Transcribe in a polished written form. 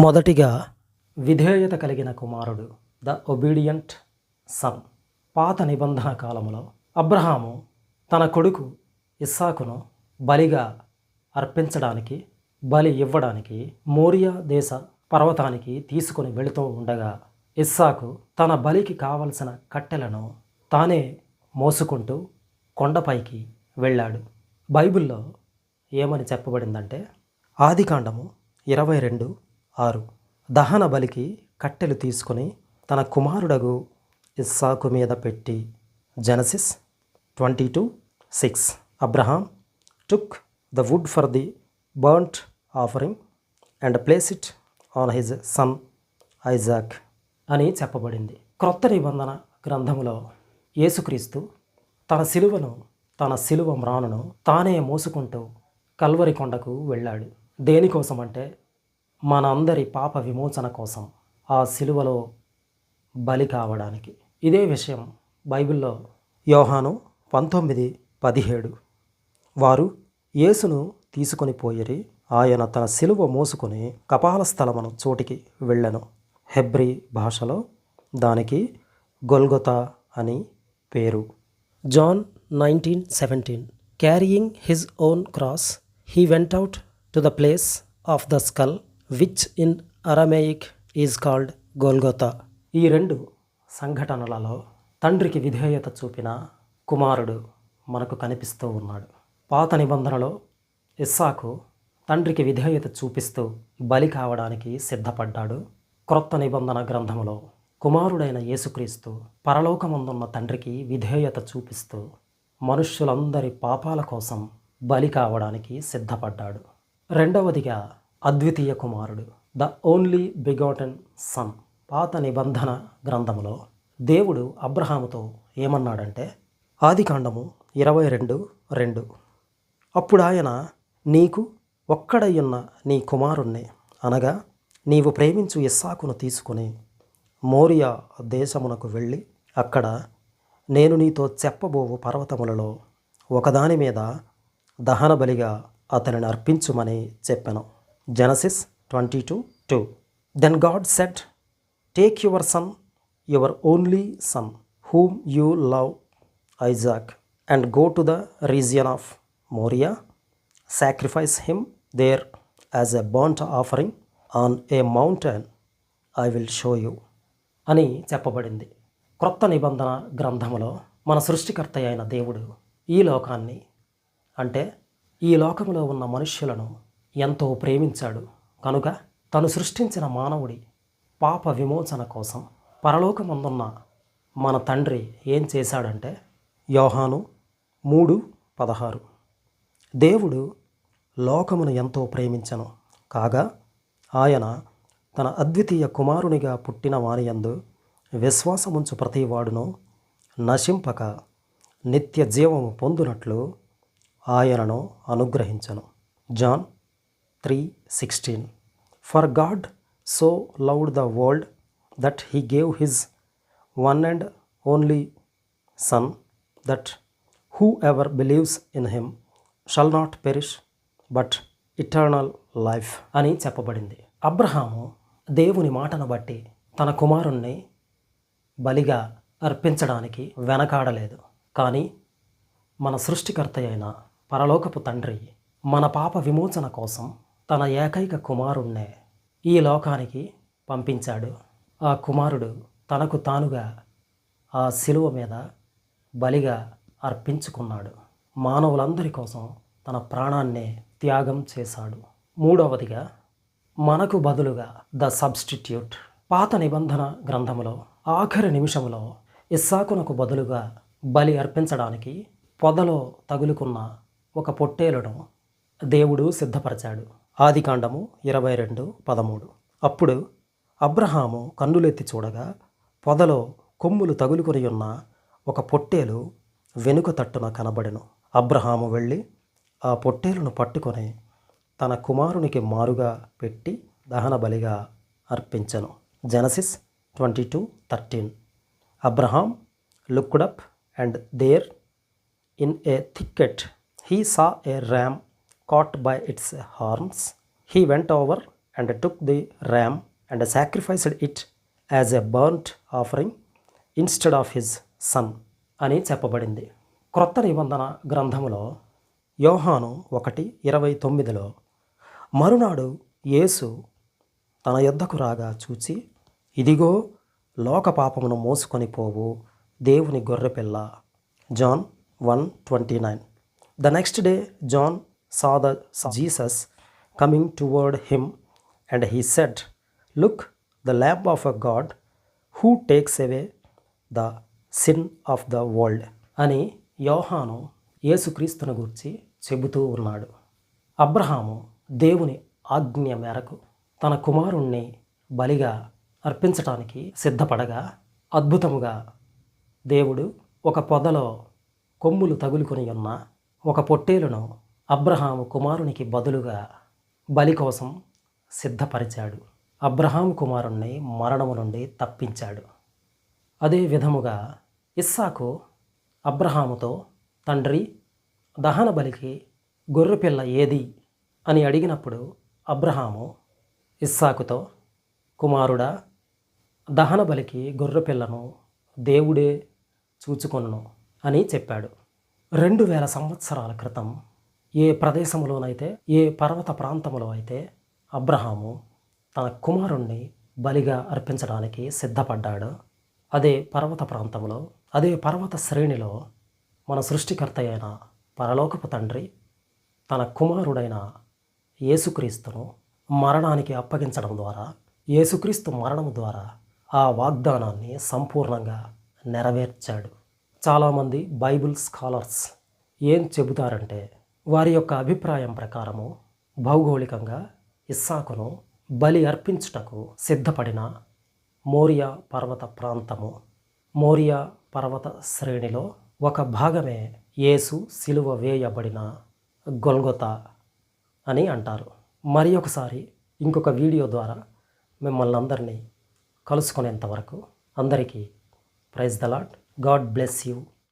మొదటిగా విధేయత కలిగిన కుమారుడు, ద ఒబీడియంట్ సన్. పాత నిబంధన కాలంలో అబ్రహాము తన కొడుకు ఇస్సాకును బలిగా అర్పించడానికి, బలి ఇవ్వడానికి మోరియా దేశ పర్వతానికి తీసుకొని వెళుతూ ఉండగా ఇస్సాకు తన బలికి కావలసిన కట్టెలను తానే మోసుకుంటూ కొండపైకి వెళ్ళాడు. బైబిల్లో ఏమని చెప్పబడిందంటే, ఆదికాండము 22:6 దహన బలికి కట్టెలు తీసుకొని తన కుమారుడగు ఇస్సాకు మీద పెట్టి. Genesis 22:6 Abraham took the wood for the burnt offering and place it on his son Isaac అని చెప్పబడింది. క్రొత్త నిబంధన గ్రంథములో యేసుక్రీస్తు తన శిలువ మ్రానును తానే మోసుకుంటూ కల్వరి కొండకు వెళ్ళాడు. దేనికోసమంటే మన అందరి పాప విమోచన కోసం, ఆ శిలువలో బలి కావడానికి. ఇదే విషయం బైబిల్లో యోహాను 19:17 వారు యేసును తీసుకొని పోయిరి, ఆయన తన శిలువ మోసుకొని కపాల స్థలమును చోటికి వెళ్ళెను. హెబ్రీ భాషలో దానికి గొల్గొతా అని పేరు. John 19:17 carrying his own cross he went out to the place of the skull which in Aramaic is called Golgotha. ఈ రెండు సంఘటనలలో తండ్రికి విధేయత చూపిన కుమారుడు మనకు కనిపిస్తూ ఉన్నాడు. పాత నిబంధనలో ఇస్సాకు తండ్రికి విధేయత చూపిస్తూ బలి కావడానికి సిద్ధపడ్డాడు. క్రొత్త నిబంధన గ్రంథములో కుమారుడైన యేసుక్రీస్తు పరలోకమందున్న తండ్రికి విధేయత చూపిస్తూ మనుష్యులందరి పాపాల కోసం బలి కావడానికి సిద్ధపడ్డాడు. రెండవదిగా అద్వితీయ కుమారుడు, ద ఓన్లీ బిగాటెన్ సన్. పాత నిబంధన గ్రంథములో దేవుడు అబ్రహాముతో ఏమన్నాడంటే, ఆదికాండము 22:2 అప్పుడు ఆయన, నీకు ఒక్కడయ్యున్న నీ కుమారుణ్ణి, అనగా నీవు ప్రేమించు ఇస్సాకును తీసుకుని మోరియా దేశమునకు వెళ్ళి, అక్కడ నేను నీతో చెప్పబోవు పర్వతములలో ఒకదాని మీద దహన బలిగా అతనిని అర్పించుమని చెప్పెను. Genesis 22:2 then God said, take your son, your only son, whom you love, Isaac, and go to the region of Moriah, sacrifice him there as a burnt offering on a mountain I will show you అని చెప్పబడింది. క్రొత్త నిబంధన గ్రంథములో మన సృష్టికర్త అయిన దేవుడు ఈ లోకాన్ని, అంటే ఈ లోకములో ఉన్న మనుష్యులను ఎంతో ప్రేమించాడు. కనుక తను సృష్టించిన మానవుడి పాప విమోచన కోసం పరలోకమందున్న మన తండ్రి ఏం చేశాడంటే, యోహాను 3:16 దేవుడు లోకమును ఎంతో ప్రేమించెను, కాగా ఆయన తన అద్వితీయ కుమారునిగా పుట్టిన వానియందు విశ్వాసముంచు ప్రతివాడును నశింపక నిత్య జీవము పొందునట్లు ఆయనను అనుగ్రహించెను. John 3:16 for God so loved the world that he gave his one and only son, that whoever believes in him shall not perish but eternal life అని చెప్పబడింది. అబ్రహాము దేవుని మాటను బట్టి తన కుమారుణ్ణి బలిగా అర్పించడానికి వెనకాడలేదు. కానీ మన సృష్టికర్త అయిన పరలోకపు తండ్రి మన పాప విమోచన కోసం తన ఏకైక కుమారుణ్ణే ఈ లోకానికి పంపించాడు. ఆ కుమారుడు తనకు తానుగా ఆ శిలువ మీద బలిగా అర్పించుకున్నాడు. మానవులందరి కోసం తన ప్రాణాన్నే త్యాగం చేశాడు. మూడవదిగా మనకు బదులుగా ద సబ్స్టిట్యూట్. పాత నిబంధన గ్రంథములో ఆఖరి నిమిషంలో ఇస్సాకునకు బదులుగా బలి అర్పించడానికి పొదలో తగులుకున్న ఒక పొట్టేలును దేవుడు సిద్ధపరిచాడు. ఆదికాండము 22:13 అప్పుడు అబ్రహాము కన్నులెత్తి చూడగా పొదలో కొమ్ములు తగులుకొని ఉన్న ఒక పొట్టేలు వెనుక తట్టున కనబడెను. అబ్రహాము వెళ్ళి ఆ పొట్టేలును పట్టుకొని తన కుమారునికి మారుగా పెట్టి దహన బలిగా అర్పించెను. Genesis 22:13 Abraham looked up and there in a thicket he saw a ram caught by its horns. He went over and took the ram and sacrificed it as a burnt offering instead of his son అని చెప్పబడింది. క్రొత్త నిబంధన గ్రంథములో యోహాను 1:29లో మరునాడు యేసు తన యొద్దకు రాగా చూచి, ఇదిగో లోక పాపమును మోసుకొని పోవు దేవుని గొర్రెపిల్ల. John 1:29. The next day John saw Jesus coming toward him, and he said, Look, the Lamb of God who takes away the sin of the world అని యోహాను యేసుక్రీస్తును గూర్చి చెబుతూ ఉన్నాడు. అబ్రహాము దేవుని ఆజ్ఞ మేరకు తన కుమారుణ్ణి బలిగా అర్పించటానికి సిద్ధపడగా అద్భుతముగా దేవుడు ఒక పొదలో కొమ్ములు తగులుకొని ఉన్న ఒక పొట్టేలును అబ్రహాము కుమారునికి బదులుగా బలి కోసం సిద్ధపరిచాడు. అబ్రహాము కుమారుణ్ణి మరణము నుండి తప్పించాడు. అదే విధముగా ఇస్సాకు అబ్రహాముతో, తండ్రి, దహన బలికి గొర్రెపిల్ల ఏది అని అడిగినప్పుడు అబ్రహాము ఇస్సాకుతో, కుమారుడా, దహన బలికి గొర్రెపిల్లను దేవుడే చూచుకొనును అని చెప్పాడు. 2000 సంవత్సరాల క్రితం ఏ ప్రదేశంలోనైతే, ఏ పర్వత ప్రాంతంలో అయితే అబ్రహాము తన కుమారుణ్ణి బలిగా అర్పించడానికి సిద్ధపడ్డాడో అదే పర్వత ప్రాంతంలో, అదే పర్వత శ్రేణిలో మన సృష్టికర్త అయిన పరలోకపు తండ్రి తన కుమారుడైన యేసుక్రీస్తును మరణానికి అప్పగించడం ద్వారా, యేసుక్రీస్తు మరణం ద్వారా ఆ వాగ్దానాన్ని సంపూర్ణంగా నెరవేర్చాడు. చాలామంది బైబిల్ స్కాలర్స్ ఏం చెబుతారంటే, వారి యొక్క అభిప్రాయం ప్రకారము భౌగోళికంగా ఇస్సాకును బలి అర్పించుటకు సిద్ధపడిన మోరియా పర్వత ప్రాంతము, మోరియా పర్వత శ్రేణిలో ఒక భాగమే యేసు సిలువ వేయబడిన గొల్గొతా అని అంటారు. మరి ఒకసారి ఇంకొక వీడియో ద్వారా మిమ్మల్ని అందరినీ కలుసుకునేంత వరకు అందరికీ praise the Lord. God bless you.